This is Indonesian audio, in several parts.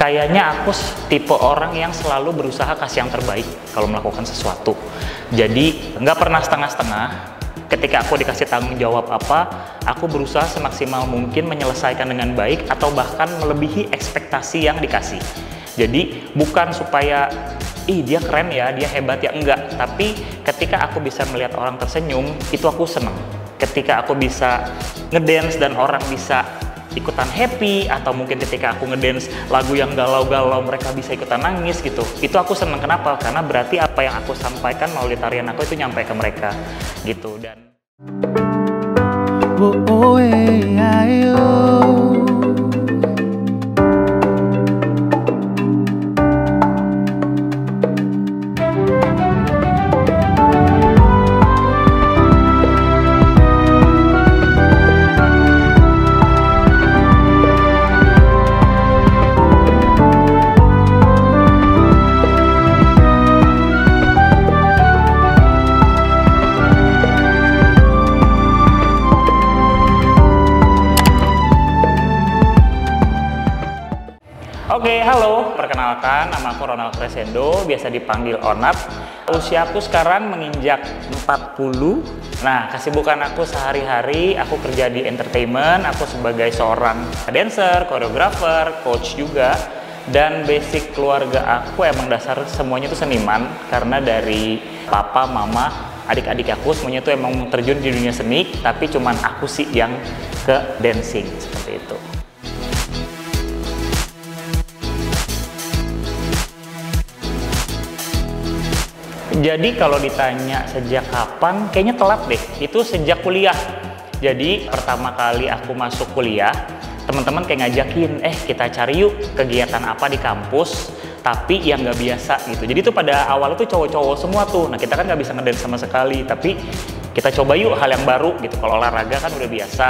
Kayaknya aku tipe orang yang selalu berusaha kasih yang terbaik kalau melakukan sesuatu. Jadi nggak pernah setengah-setengah. Ketika aku dikasih tanggung jawab apa, aku berusaha semaksimal mungkin menyelesaikan dengan baik atau bahkan melebihi ekspektasi yang dikasih. Jadi bukan supaya dia keren ya, dia hebat ya, enggak. Tapi ketika aku bisa melihat orang tersenyum, itu aku seneng. Ketika aku bisa ngedance dan orang bisa ikutan happy, atau mungkin ketika aku ngedance lagu yang galau-galau mereka bisa ikutan nangis gitu, itu aku seneng. Kenapa? Karena berarti apa yang aku sampaikan melalui tarian aku itu nyampe ke mereka gitu. Dan Oke, halo, perkenalkan, nama aku Ronald Crescendo, biasa dipanggil Onat. Usiaku sekarang menginjak 40. Nah, kesibukan aku sehari-hari, aku kerja di entertainment, aku sebagai seorang dancer, koreografer, coach juga. Dan basic keluarga aku emang dasar semuanya itu seniman, karena dari papa, mama, adik-adik aku semuanya itu emang terjun di dunia seni, tapi cuman aku sih yang ke dancing, seperti itu. Jadi kalau ditanya sejak kapan, kayaknya telat deh. Itu sejak kuliah. Jadi pertama kali aku masuk kuliah, teman-teman kayak ngajakin, kita cari yuk kegiatan apa di kampus, tapi yang nggak biasa gitu. Jadi itu pada awal itu cowok-cowok semua tuh. Nah kita kan nggak bisa ngedance sama sekali, tapi kita coba yuk hal yang baru gitu. Kalau olahraga kan udah biasa,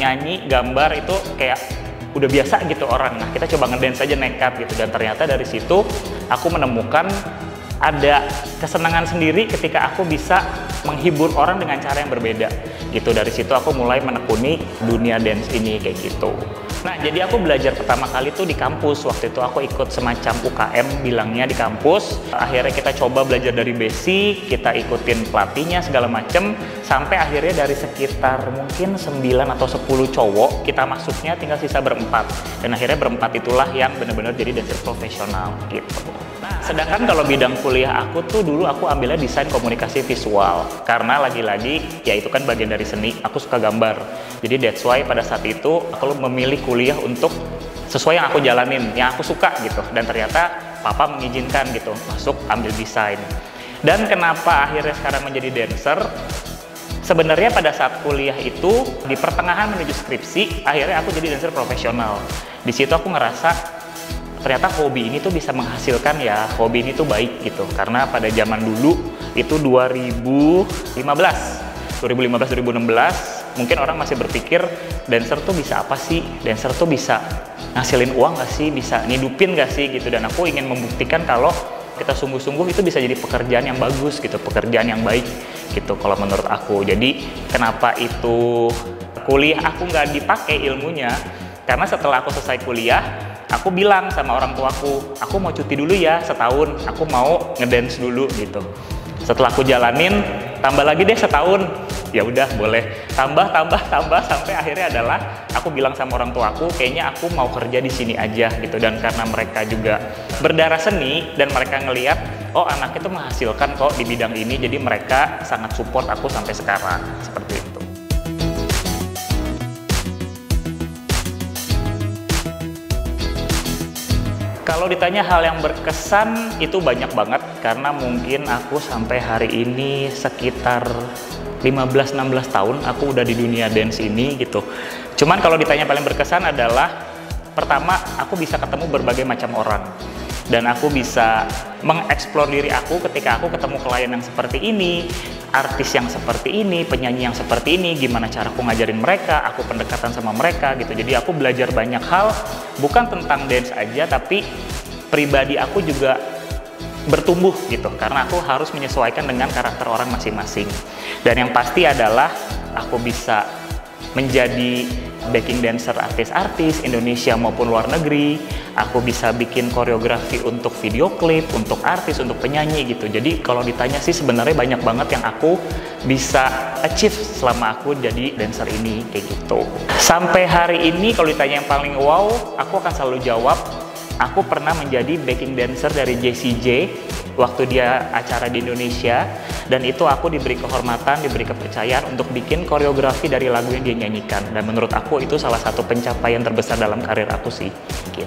nyanyi, gambar itu kayak udah biasa gitu orang. Nah kita coba ngedance aja nekat gitu. Dan ternyata dari situ aku menemukan ada kesenangan sendiri ketika aku bisa menghibur orang dengan cara yang berbeda gitu. Dari situ aku mulai menekuni dunia dance ini kayak gitu. Nah jadi aku belajar pertama kali tuh di kampus. Waktu itu aku ikut semacam UKM bilangnya di kampus. Akhirnya kita coba belajar dari basic, kita ikutin pelatihnya segala macem, sampai akhirnya dari sekitar mungkin 9 atau 10 cowok kita masuknya tinggal sisa berempat. Dan akhirnya berempat itulah yang benar-benar jadi dancer profesional gitu. Nah, sedangkan kalau bidang kuliah aku tuh dulu aku ambilnya desain komunikasi visual, karena lagi-lagi ya itu kan bagian dari seni, aku suka gambar. Jadi that's why pada saat itu aku memilih kuliah untuk sesuai yang aku jalanin, yang aku suka gitu. Dan ternyata papa mengizinkan gitu masuk ambil desain. Dan kenapa akhirnya sekarang menjadi dancer? Sebenarnya pada saat kuliah itu di pertengahan menuju skripsi, akhirnya aku jadi dancer profesional. Di situ aku ngerasa ternyata hobi ini tuh bisa menghasilkan ya, hobi ini tuh baik gitu. Karena pada zaman dulu itu 2015-2016 mungkin orang masih berpikir dancer tuh bisa apa sih, dancer tuh bisa ngasilin uang gak sih, bisa ngidupin gak sih gitu. Dan aku ingin membuktikan kalau kita sungguh-sungguh itu bisa jadi pekerjaan yang bagus gitu, pekerjaan yang baik gitu kalau menurut aku. Jadi kenapa itu kuliah aku nggak dipakai ilmunya, karena setelah aku selesai kuliah aku bilang sama orang tuaku, aku mau cuti dulu ya setahun, aku mau ngedance dulu gitu. Setelah aku jalanin, tambah lagi deh setahun. Ya udah boleh tambah sampai akhirnya adalah aku bilang sama orang tuaku, kayaknya aku mau kerja di sini aja gitu. Dan karena mereka juga berdarah seni dan mereka ngelihat, oh anaknya tuh menghasilkan kok di bidang ini, jadi mereka sangat support aku sampai sekarang seperti itu. Kalau ditanya hal yang berkesan, itu banyak banget, karena mungkin aku sampai hari ini sekitar 15-16 tahun aku udah di dunia dance ini gitu. Cuman kalau ditanya paling berkesan adalah pertama, aku bisa ketemu berbagai macam orang. Dan aku bisa mengeksplor diri aku ketika aku ketemu klien yang seperti ini, artis yang seperti ini, penyanyi yang seperti ini, gimana cara aku ngajarin mereka, aku pendekatan sama mereka gitu. Jadi aku belajar banyak hal, bukan tentang dance aja, tapi pribadi aku juga bertumbuh gitu, karena aku harus menyesuaikan dengan karakter orang masing-masing. Dan yang pasti adalah aku bisa menjadi backing dancer artis-artis Indonesia maupun luar negeri. Aku bisa bikin koreografi untuk video klip, untuk artis, untuk penyanyi gitu. Jadi kalau ditanya sih sebenarnya banyak banget yang aku bisa achieve selama aku jadi dancer ini kayak gitu. Sampai hari ini kalau ditanya yang paling wow, aku akan selalu jawab, aku pernah menjadi backing dancer dari Jessie J waktu dia acara di Indonesia, dan itu aku diberi kehormatan, diberi kepercayaan untuk bikin koreografi dari lagu yang dia nyanyikan, dan menurut aku itu salah satu pencapaian terbesar dalam karir aku sih gitu.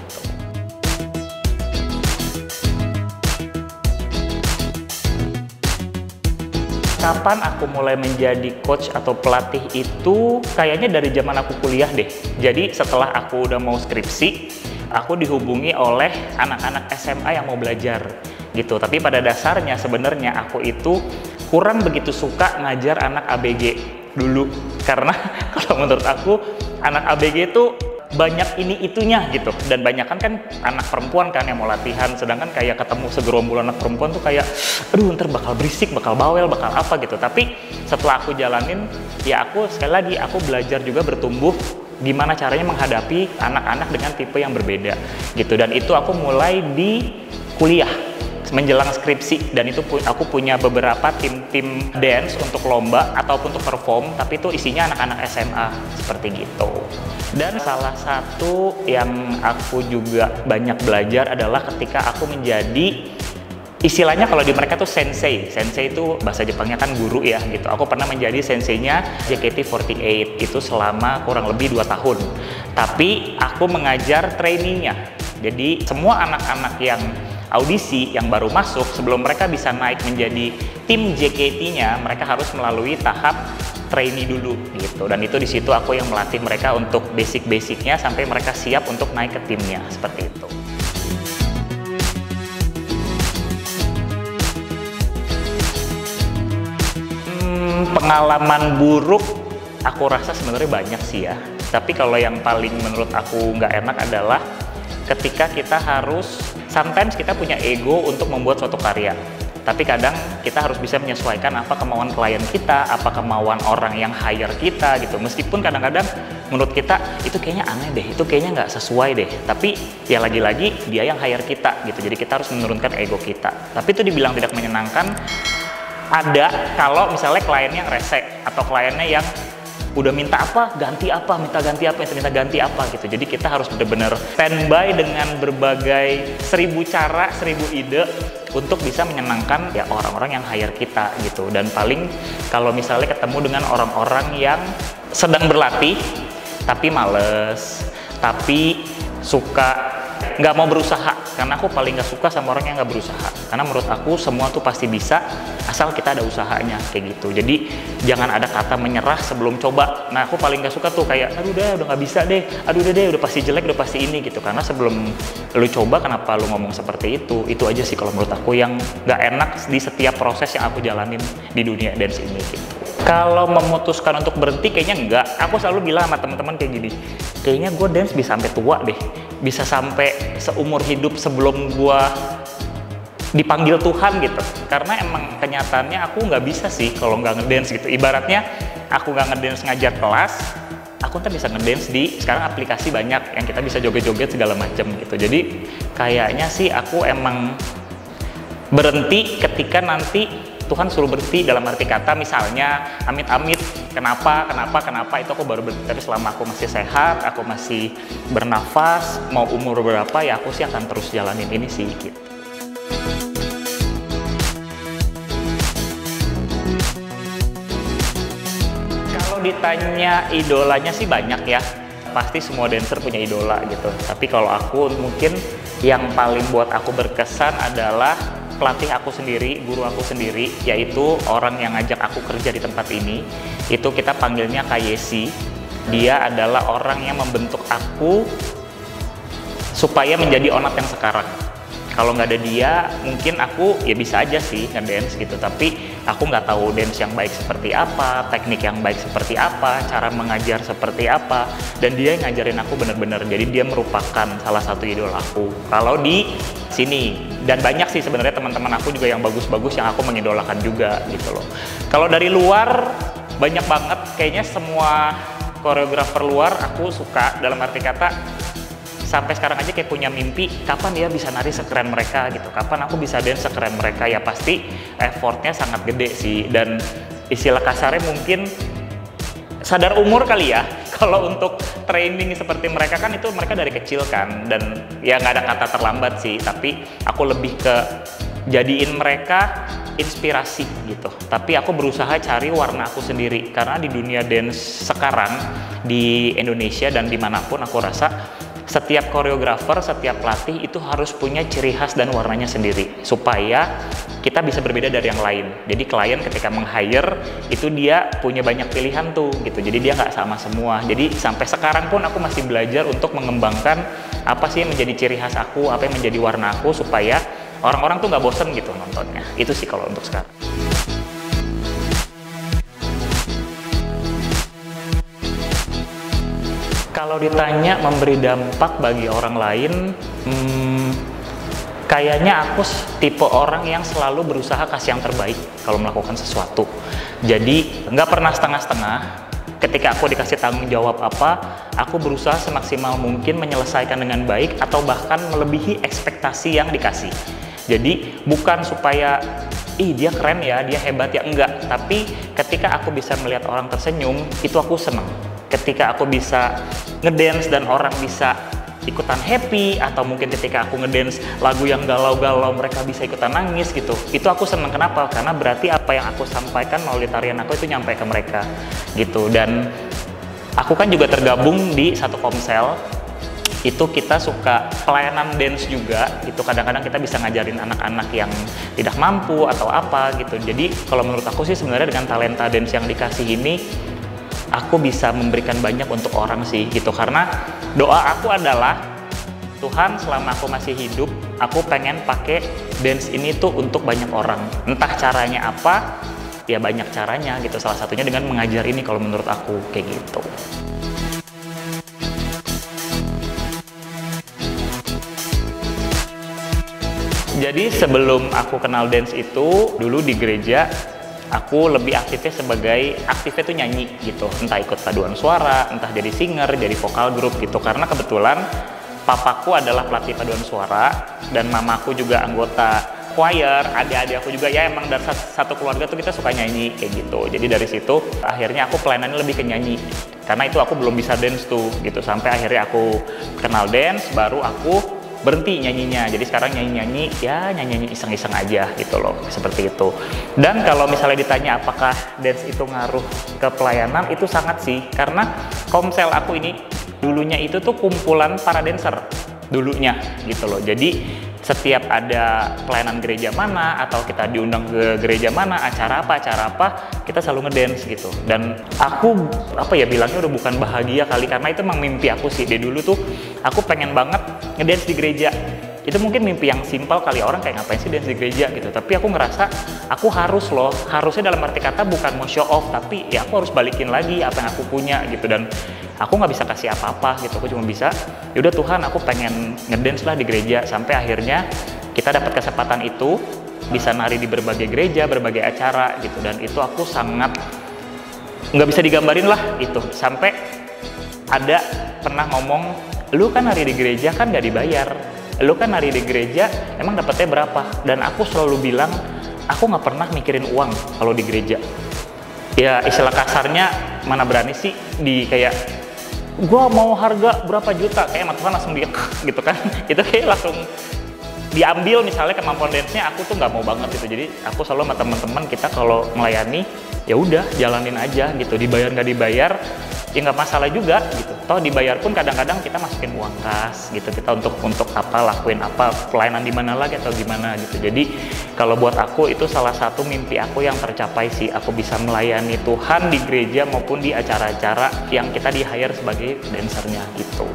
Kapan aku mulai menjadi coach atau pelatih itu kayaknya dari zaman aku kuliah deh. Jadi setelah aku udah mau skripsi, aku dihubungi oleh anak-anak SMA yang mau belajar gitu. Tapi pada dasarnya sebenarnya aku itu kurang begitu suka ngajar anak ABG dulu, karena kalau menurut aku anak ABG itu banyak ini itunya gitu, dan banyak kan anak perempuan kan yang mau latihan, sedangkan kayak ketemu segerombol anak perempuan tuh kayak aduh ntar bakal berisik, bakal bawel, bakal apa gitu. Tapi setelah aku jalanin ya, aku sekali lagi aku belajar juga bertumbuh gimana caranya menghadapi anak-anak dengan tipe yang berbeda gitu. Dan itu aku mulai di kuliah menjelang skripsi, dan itu aku punya beberapa tim dance untuk lomba ataupun untuk perform, tapi itu isinya anak-anak SMA seperti gitu. Dan salah satu yang aku juga banyak belajar adalah ketika aku menjadi, istilahnya kalau di mereka tuh sensei. Sensei itu bahasa Jepangnya kan guru ya gitu. Aku pernah menjadi senseinya JKT48 itu selama kurang lebih 2 tahun. Tapi aku mengajar trainee-nya. Jadi semua anak-anak yang audisi yang baru masuk, sebelum mereka bisa naik menjadi tim JKT-nya, mereka harus melalui tahap trainee dulu gitu. Dan itu di situ aku yang melatih mereka untuk basic-basicnya sampai mereka siap untuk naik ke timnya seperti itu. Pengalaman buruk aku rasa sebenarnya banyak sih ya. Tapi kalau yang paling menurut aku nggak enak adalah ketika kita harus, sometimes kita punya ego untuk membuat suatu karya, tapi kadang kita harus bisa menyesuaikan apa kemauan klien kita, apa kemauan orang yang hire kita gitu. Meskipun kadang-kadang menurut kita itu kayaknya aneh deh, itu kayaknya nggak sesuai deh, tapi ya lagi-lagi dia yang hire kita gitu. Jadi kita harus menurunkan ego kita. Tapi itu dibilang tidak menyenangkan ada kalau misalnya kliennya rese, atau kliennya yang udah minta apa, ganti apa, minta ganti apa, minta ganti apa gitu. Jadi kita harus benar-benar standby dengan berbagai 1000 cara, 1000 ide untuk bisa menyenangkan ya orang-orang yang hire kita gitu. Dan paling kalau misalnya ketemu dengan orang-orang yang sedang berlatih tapi males, tapi suka nggak mau berusaha, karena aku paling nggak suka sama orang yang nggak berusaha, karena menurut aku semua tuh pasti bisa asal kita ada usahanya kayak gitu. Jadi jangan ada kata menyerah sebelum coba. Nah aku paling nggak suka tuh kayak aduh udah nggak bisa deh, aduh udah pasti jelek, udah pasti ini gitu. Karena sebelum lu coba kenapa lu ngomong seperti itu aja sih kalau menurut aku yang nggak enak di setiap proses yang aku jalanin di dunia dance ini gitu. Kalau memutuskan untuk berhenti kayaknya enggak. Aku selalu bilang sama teman-teman kayak gini, kayaknya gue dance bisa sampai tua deh, bisa sampai seumur hidup sebelum gue dipanggil Tuhan gitu. Karena emang kenyataannya aku nggak bisa sih kalau nggak ngedance gitu. Ibaratnya aku nggak ngedance ngajar kelas, aku ntar bisa ngedance di sekarang aplikasi banyak yang kita bisa joget-joget segala macam gitu. Jadi kayaknya sih aku emang berhenti ketika nanti Tuhan suruh berhenti, dalam arti kata misalnya amit-amit kenapa itu aku baru berhenti. Tapi selama aku masih sehat, aku masih bernafas, mau umur berapa ya aku sih akan terus jalanin ini sih gitu. Kalau ditanya idolanya sih banyak ya, pasti semua dancer punya idola gitu. Tapi kalau aku mungkin yang paling buat aku berkesan adalah pelatih aku sendiri, guru aku sendiri, yaitu orang yang ngajak aku kerja di tempat ini. Itu kita panggilnya Kak Yesi. Dia adalah orang yang membentuk aku supaya menjadi Onat yang sekarang. Kalau nggak ada dia, mungkin aku ya bisa aja sih ngedance gitu, tapi aku nggak tahu dance yang baik seperti apa, teknik yang baik seperti apa, cara mengajar seperti apa, dan dia yang ngajarin aku bener-bener. Jadi dia merupakan salah satu idol aku kalau di sini. Dan banyak sih sebenarnya teman-teman aku juga yang bagus-bagus yang aku mengidolakan juga gitu loh. Kalau dari luar banyak banget, kayaknya semua koreografer luar aku suka, dalam arti kata sampai sekarang aja kayak punya mimpi kapan dia bisa nari sekeren mereka gitu, kapan aku bisa dance sekeren mereka. Ya pasti effortnya sangat gede sih, dan istilah kasarnya mungkin sadar umur kali ya. Kalau untuk training seperti mereka kan itu mereka dari kecil kan, dan ya nggak ada kata terlambat sih, tapi aku lebih ke jadiin mereka inspirasi gitu. Tapi aku berusaha cari warna aku sendiri, karena di dunia dance sekarang di Indonesia dan dimanapun aku rasa setiap koreografer, setiap pelatih itu harus punya ciri khas dan warnanya sendiri supaya kita bisa berbeda dari yang lain. Jadi klien ketika meng-hire itu dia punya banyak pilihan tuh gitu. Jadi dia nggak sama semua. Jadi sampai sekarang pun aku masih belajar untuk mengembangkan apa sih yang menjadi ciri khas aku, apa yang menjadi warna aku supaya orang-orang tuh nggak bosen gitu nontonnya. Itu sih kalau untuk sekarang. Kalau ditanya memberi dampak bagi orang lain, kayaknya aku tipe orang yang selalu berusaha kasih yang terbaik kalau melakukan sesuatu. Jadi nggak pernah setengah-setengah. Ketika aku dikasih tanggung jawab apa, aku berusaha semaksimal mungkin menyelesaikan dengan baik atau bahkan melebihi ekspektasi yang dikasih. Jadi bukan supaya dia keren ya, dia hebat ya, enggak. Tapi ketika aku bisa melihat orang tersenyum, itu aku seneng. Ketika aku bisa ngedance dan orang bisa ikutan happy, atau mungkin ketika aku ngedance lagu yang galau-galau mereka bisa ikutan nangis gitu, itu aku seneng. Kenapa? Karena berarti apa yang aku sampaikan melalui tarian aku itu nyampe ke mereka gitu. Dan aku kan juga tergabung di satu komsel, itu kita suka pelayanan dance juga gitu. Kadang-kadang kita bisa ngajarin anak-anak yang tidak mampu atau apa gitu. Jadi kalau menurut aku sih sebenarnya dengan talenta dance yang dikasih ini, aku bisa memberikan banyak untuk orang sih gitu. Karena doa aku adalah, Tuhan selama aku masih hidup, aku pengen pakai dance ini tuh untuk banyak orang. Entah caranya apa, ya banyak caranya gitu. Salah satunya dengan mengajar ini kalau menurut aku kayak gitu. Jadi sebelum aku kenal dance itu, dulu di gereja aku lebih aktifnya aktifnya tuh nyanyi gitu, entah ikut paduan suara, entah jadi singer, jadi vokal grup gitu. Karena kebetulan papaku adalah pelatih paduan suara dan mamaku juga anggota choir, adik-adik aku juga, ya emang dari satu keluarga tuh kita suka nyanyi kayak gitu. Jadi dari situ akhirnya aku pelayanannya lebih ke nyanyi, karena itu aku belum bisa dance tuh gitu. Sampai akhirnya aku kenal dance, baru aku berhenti nyanyinya. Jadi sekarang nyanyi-nyanyi, ya nyanyi-nyanyi iseng-iseng aja gitu loh, seperti itu. Dan kalau misalnya ditanya apakah dance itu ngaruh ke pelayanan, itu sangat sih. Karena komsel aku ini dulunya itu tuh kumpulan para dancer dulunya gitu loh. Jadi setiap ada pelayanan gereja mana atau kita diundang ke gereja mana, acara apa, kita selalu ngedance gitu. Dan aku bilangnya udah bukan bahagia kali, karena itu emang mimpi aku sih. Dari dulu tuh aku pengen banget ngedance di gereja. Itu mungkin mimpi yang simpel kali, orang kayak ngapain sih dance di gereja gitu. Tapi aku ngerasa aku harusnya dalam arti kata bukan mau show off, tapi ya aku harus balikin lagi apa yang aku punya gitu. Dan aku nggak bisa kasih apa-apa gitu, aku cuma bisa, yaudah Tuhan aku pengen ngedance lah di gereja. Sampai akhirnya kita dapat kesempatan itu, bisa nari di berbagai gereja, berbagai acara gitu. Dan itu aku sangat nggak bisa digambarin lah itu. Sampai ada pernah ngomong, lu kan nari di gereja kan nggak dibayar, lu kan nari di gereja emang dapetnya berapa? Dan aku selalu bilang, aku nggak pernah mikirin uang kalau di gereja. Ya istilah kasarnya, mana berani sih di kayak gua mau harga berapa juta, kayak sama Tuhan langsung gitu kan. Itu kayak langsung diambil, misalnya kemampuan dance-nya aku tuh nggak mau banget gitu. Jadi aku selalu sama teman-teman kita kalau melayani, ya udah jalanin aja gitu, dibayar nggak dibayar ya nggak masalah juga gitu. Toh dibayar pun kadang-kadang kita masukin uang kas gitu, kita untuk apa, lakuin apa, pelayanan di mana lagi atau gimana gitu. Jadi kalau buat aku itu salah satu mimpi aku yang tercapai sih, aku bisa melayani Tuhan di gereja maupun di acara-acara yang kita di-hire sebagai dancernya gitu.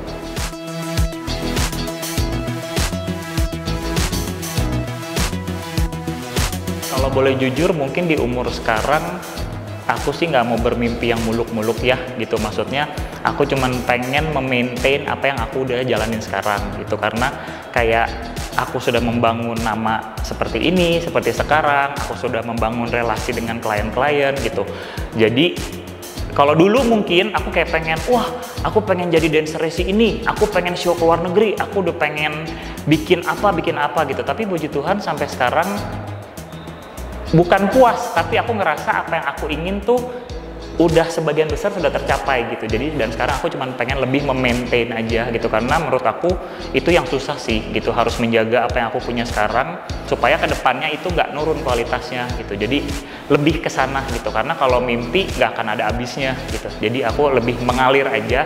Kalau boleh jujur, mungkin di umur sekarang aku sih nggak mau bermimpi yang muluk-muluk ya gitu. Maksudnya aku cuman pengen memaintain apa yang aku udah jalanin sekarang gitu. Karena kayak aku sudah membangun nama seperti ini, seperti sekarang, aku sudah membangun relasi dengan klien-klien gitu. Jadi Kalau dulu mungkin aku kayak pengen, wah aku pengen jadi dancer si ini, aku pengen show ke luar negeri, aku udah pengen bikin apa gitu. Tapi puji Tuhan sampai sekarang bukan puas, tapi aku ngerasa apa yang aku ingin tuh udah sebagian besar sudah tercapai gitu. Jadi dan sekarang aku cuman pengen lebih memaintain aja gitu, karena menurut aku itu yang susah sih gitu, harus menjaga apa yang aku punya sekarang supaya kedepannya itu nggak nurun kualitasnya gitu. Jadi lebih ke sana gitu, karena kalau mimpi nggak akan ada habisnya gitu. Jadi aku lebih mengalir aja,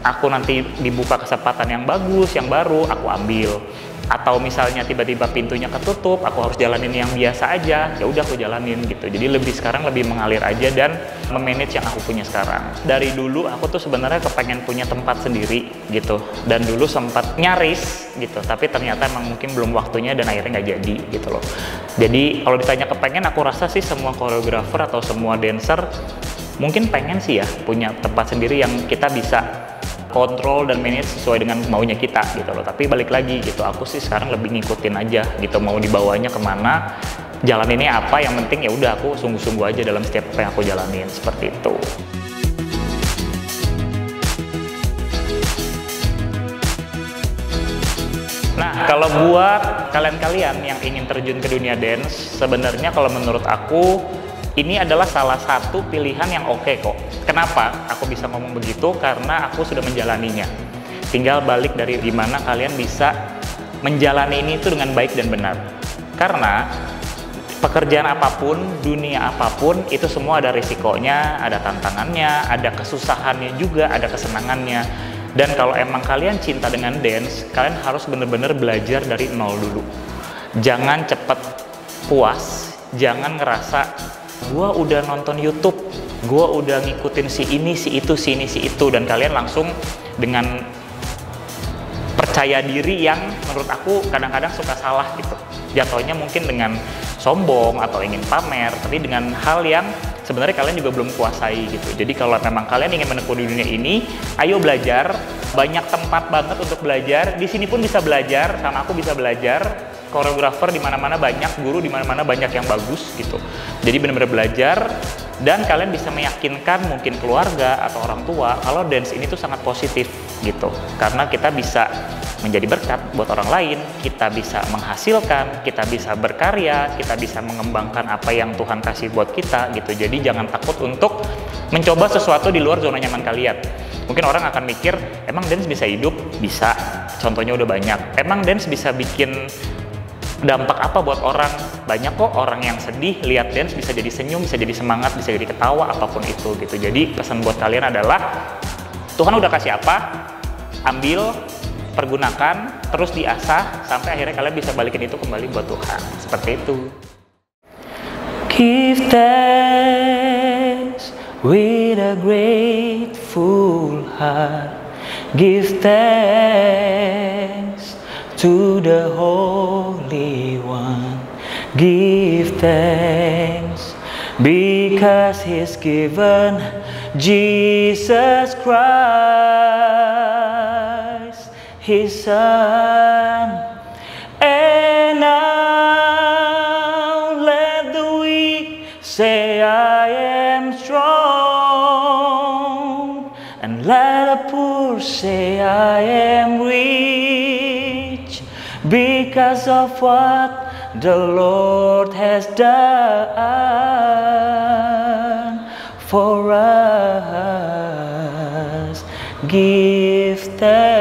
aku nanti dibuka kesempatan yang bagus, yang baru aku ambil. Atau misalnya tiba-tiba pintunya ketutup, aku harus jalanin yang biasa aja, ya udah aku jalanin gitu. Jadi sekarang lebih mengalir aja dan memanage yang aku punya sekarang. Dari dulu aku tuh sebenarnya kepengen punya tempat sendiri gitu, dan dulu sempat nyaris gitu, tapi ternyata emang mungkin belum waktunya dan akhirnya nggak jadi gitu loh. Jadi kalau ditanya kepengen, aku rasa sih semua koreografer atau semua dancer mungkin pengen sih ya punya tempat sendiri yang kita bisa kontrol dan manage sesuai dengan maunya kita gitu loh. Tapi balik lagi gitu, aku sih sekarang lebih ngikutin aja gitu, mau dibawanya kemana, jalan ini apa, yang penting ya udah aku sungguh-sungguh aja dalam setiap apa yang aku jalanin, seperti itu. Nah, kalau buat kalian-kalian yang ingin terjun ke dunia dance, sebenarnya kalau menurut aku ini adalah salah satu pilihan yang oke kok. Kenapa aku bisa ngomong begitu? Karena aku sudah menjalaninya. Tinggal balik dari gimana kalian bisa menjalani ini itu dengan baik dan benar. Karena pekerjaan apapun, dunia apapun, itu semua ada risikonya, ada tantangannya, ada kesusahannya juga, ada kesenangannya. Dan kalau emang kalian cinta dengan dance, kalian harus bener-bener belajar dari nol dulu. Jangan cepet puas, jangan ngerasa gua udah nonton YouTube, gua udah ngikutin si ini, si itu, si ini, si itu, dan kalian langsung dengan percaya diri yang menurut aku kadang-kadang suka salah gitu. Jatuhnya mungkin dengan sombong atau ingin pamer, tapi dengan hal yang sebenarnya kalian juga belum kuasai gitu. Jadi kalau memang kalian ingin menekuni dunia ini, ayo belajar. Banyak tempat banget untuk belajar. Di sini pun bisa belajar, sama aku bisa belajar. Koreografer di mana-mana banyak, guru di mana-mana banyak yang bagus gitu. Jadi benar-benar belajar, dan kalian bisa meyakinkan mungkin keluarga atau orang tua kalau dance ini tuh sangat positif gitu. Karena kita bisa menjadi berkat buat orang lain, kita bisa menghasilkan, kita bisa berkarya, kita bisa mengembangkan apa yang Tuhan kasih buat kita gitu. Jadi jangan takut untuk mencoba sesuatu di luar zona nyaman kalian. Mungkin orang akan mikir, emang dance bisa hidup? Bisa, contohnya udah banyak. Emang dance bisa bikin dampak apa buat orang? Banyak kok orang yang sedih lihat dance bisa jadi senyum, bisa jadi semangat, bisa jadi ketawa, apapun itu gitu. Jadi pesan buat kalian adalah Tuhan udah kasih apa, ambil, pergunakan, terus diasah sampai akhirnya kalian bisa balikin itu kembali buat Tuhan. Seperti itu. Give thanks with a grateful heart. Give thanks to the Holy One. Give thanks because He's given Jesus Christ, His Son. And now let the weak say I am strong, and let the poor say I am rich, because of what the Lord has done for us. Give thanks.